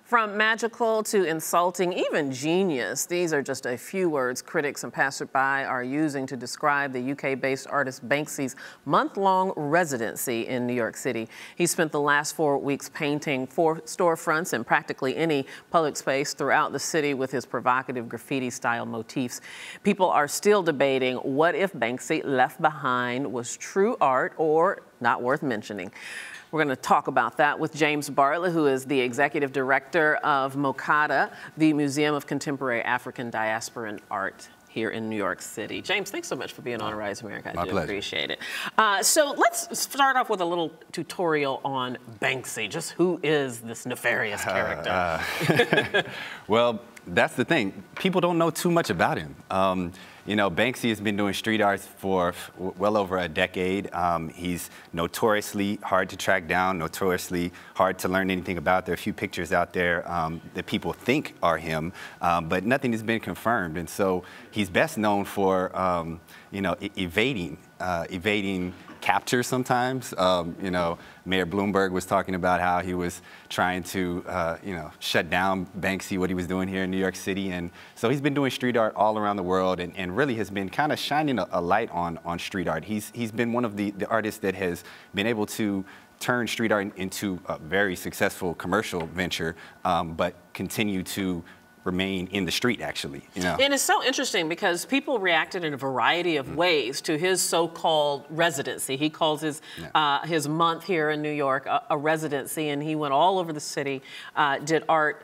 From magical to insulting, even genius, these are just a few words critics and passersby are using to describe the UK-based artist Banksy's month-long residency in New York City. He spent the last 4 weeks painting 4 storefronts in practically any public space throughout the city with his provocative graffiti-style motifs. People are still debating what if Banksy left behind was true art or not worth mentioning. We're going to talk about that with James Bartlett, who is the executive director of MOCADA, the Museum of Contemporary African Diasporan Art here in New York City. James, thanks so much for being on Rise America. I do appreciate it. So let's start off with a little tutorial on Banksy. Just who is this nefarious character? Well, that's the thing. People don't know too much about him. You know, Banksy has been doing street art for well over a decade. He's notoriously hard to track down, notoriously hard to learn anything about. There are a few pictures out there that people think are him, but nothing has been confirmed. And so he's best known for, you know, evading capture sometimes. You know, Mayor Bloomberg was talking about how he was trying to, you know, shut down Banksy, what he was doing here in New York City. And so he's been doing street art all around the world and really has been kind of shining a light on street art. He's been one of the artists that has been able to turn street art into a very successful commercial venture, but continue to remain in the street, actually. You know? And it's so interesting because people reacted in a variety of ways to his so-called residency. He calls his month here in New York a residency, and he went all over the city, did art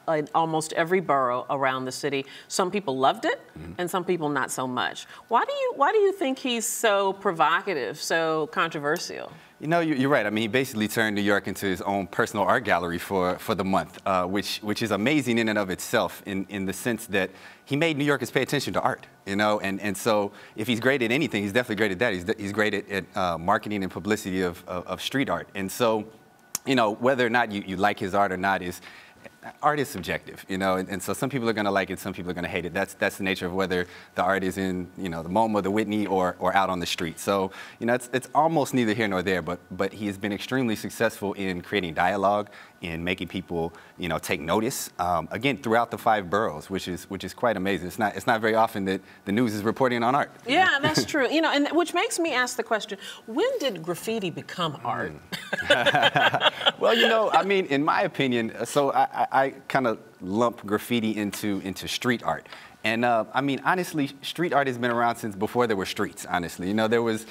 in almost every borough around the city. Some people loved it, and some people not so much. Why do you think he's so provocative, so controversial? You know, you're right. I mean, he basically turned New York into his own personal art gallery for the month, which is amazing in and of itself in the sense that he made New Yorkers pay attention to art, you know? And so if he's great at anything, he's definitely great at that. He's great at marketing and publicity of street art. And so, you know, whether or not you like his art or not art is subjective, you know, and so some people are going to like it, some people are going to hate it. That's the nature of whether the art is in, you know, the MoMA, the Whitney, or out on the street. So, you know, it's almost neither here nor there, but he has been extremely successful in creating dialogue, in making people, you know, take notice, again, throughout the 5 boroughs, which is quite amazing. It's not very often that the news is reporting on art. Yeah, that's true. You know, and which makes me ask the question, when did graffiti become art? Well, you know, I mean, in my opinion, so I kind of lump graffiti into street art. And I mean, honestly, street art has been around since before there were streets, honestly. You know, there was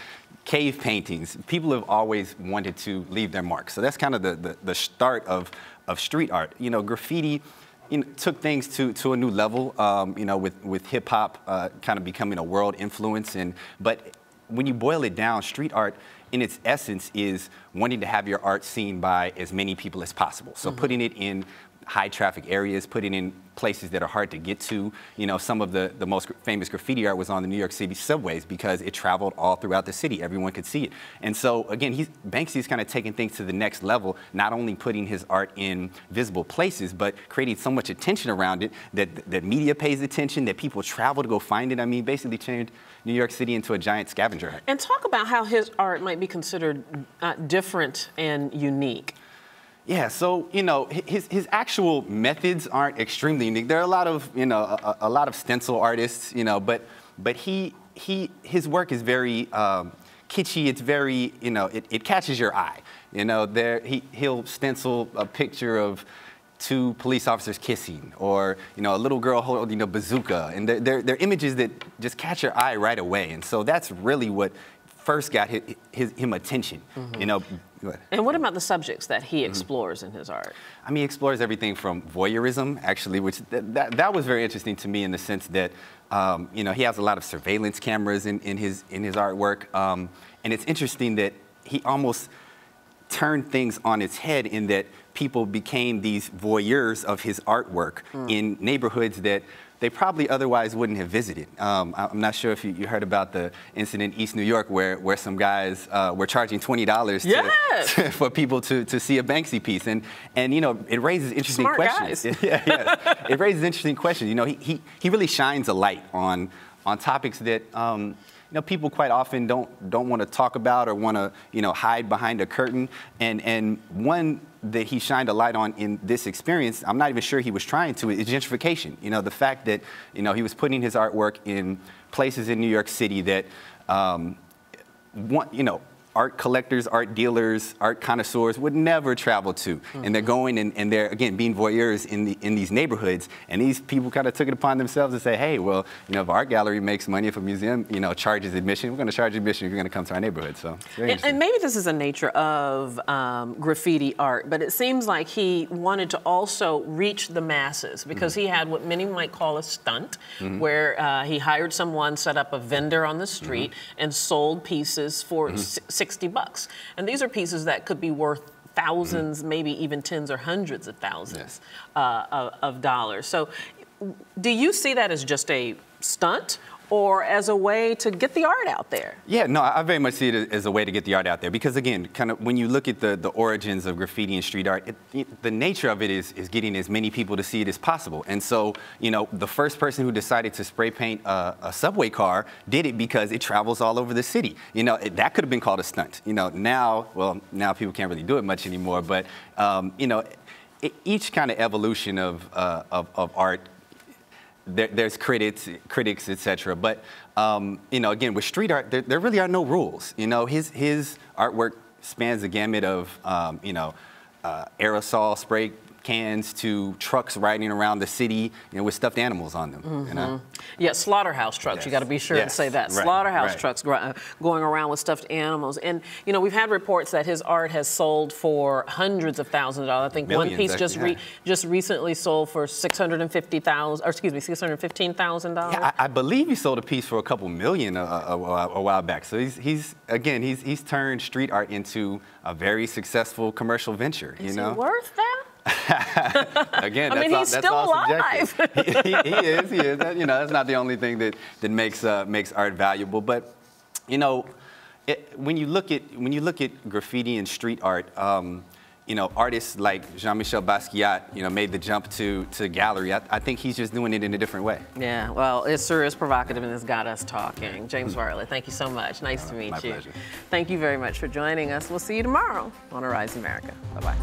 cave paintings. People have always wanted to leave their mark. So that's kind of the start of street art. You know, graffiti, you know, took things to a new level, you know, with hip hop kind of becoming a world influence. But when you boil it down, street art in its essence is wanting to have your art seen by as many people as possible. So putting it in high traffic areas, putting in places that are hard to get to. You know, some of the most famous graffiti art was on the New York City subways because it traveled all throughout the city. Everyone could see it. And so, again, Banksy's kind of taking things to the next level, not only putting his art in visible places, but creating so much attention around it that media pays attention, that people travel to go find it. I mean, basically changed New York City into a giant scavenger hunt. And talk about how his art might be considered different and unique. Yeah, so, you know, his actual methods aren't extremely unique. There are a lot of, you know, a lot of stencil artists, you know, but his work is very kitschy. It's very, you know, it catches your eye. You know, he'll stencil a picture of 2 police officers kissing, or, you know, a little girl holding a bazooka, and they're images that just catch your eye right away. And so that's really what first got him attention, you know. And what about the subjects that he explores in his art? I mean, he explores everything from voyeurism, actually, which that was very interesting to me in the sense that, you know, he has a lot of surveillance cameras in his artwork, and it's interesting that he almost turned things on its head in that people became these voyeurs of his artwork in neighborhoods that they probably otherwise wouldn't have visited. I'm not sure if you heard about the incident in East New York where some guys were charging $20 for people to see a Banksy piece. And you know, it raises interesting questions. It raises interesting questions. You know, he really shines a light on topics that people quite often don't want to talk about or want to, hide behind a curtain. And one that he shined a light on in this experience, I'm not even sure he was trying to, is gentrification. The fact that, he was putting his artwork in places in New York City that, art collectors, art dealers, art connoisseurs would never travel to. And they're going and they're, again, being voyeurs in these neighborhoods. And these people kind of took it upon themselves to say, hey, well, if an art gallery makes money, if a museum, charges admission, we're going to charge admission if you're going to come to our neighborhood. So it's very interesting. And maybe this is a nature of graffiti art, but it seems like he wanted to also reach the masses because he had what many might call a stunt, where he hired someone, set up a vendor on the street, and sold pieces for $60. And these are pieces that could be worth thousands, maybe even tens or hundreds of thousands of dollars. So do you see that as just a stunt or as a way to get the art out there? Yeah, no, I very much see it as a way to get the art out there because, again, kind of when you look at the origins of graffiti and street art, the nature of it is getting as many people to see it as possible. And so, the first person who decided to spray paint a subway car did it because it travels all over the city. That could have been called a stunt. Now people can't really do it much anymore, but, each kind of evolution of art, there's critics, etc. But again, with street art, there really are no rules. His artwork spans the gamut of aerosol spray cans to trucks riding around the city, with stuffed animals on them. Yeah, slaughterhouse trucks. Yes. You got to be sure and say that. Right. Slaughterhouse trucks going around with stuffed animals. And we've had reports that his art has sold for hundreds of thousands of dollars. I think millions, one piece just recently sold for $615,000. Yeah, I believe he sold a piece for a couple million a while back. So he's turned street art into a very successful commercial venture. Is it worth that? Again, he's still alive. He is. That's not the only thing that makes art valuable. But when you look at graffiti and street art, artists like Jean-Michel Basquiat, made the jump to gallery. I think he's just doing it in a different way. Yeah. Well, it sure is provocative and it's got us talking. James Bartlett, thank you so much. Nice to meet you. Pleasure. Thank you very much for joining us. We'll see you tomorrow on Arise America. Bye-bye.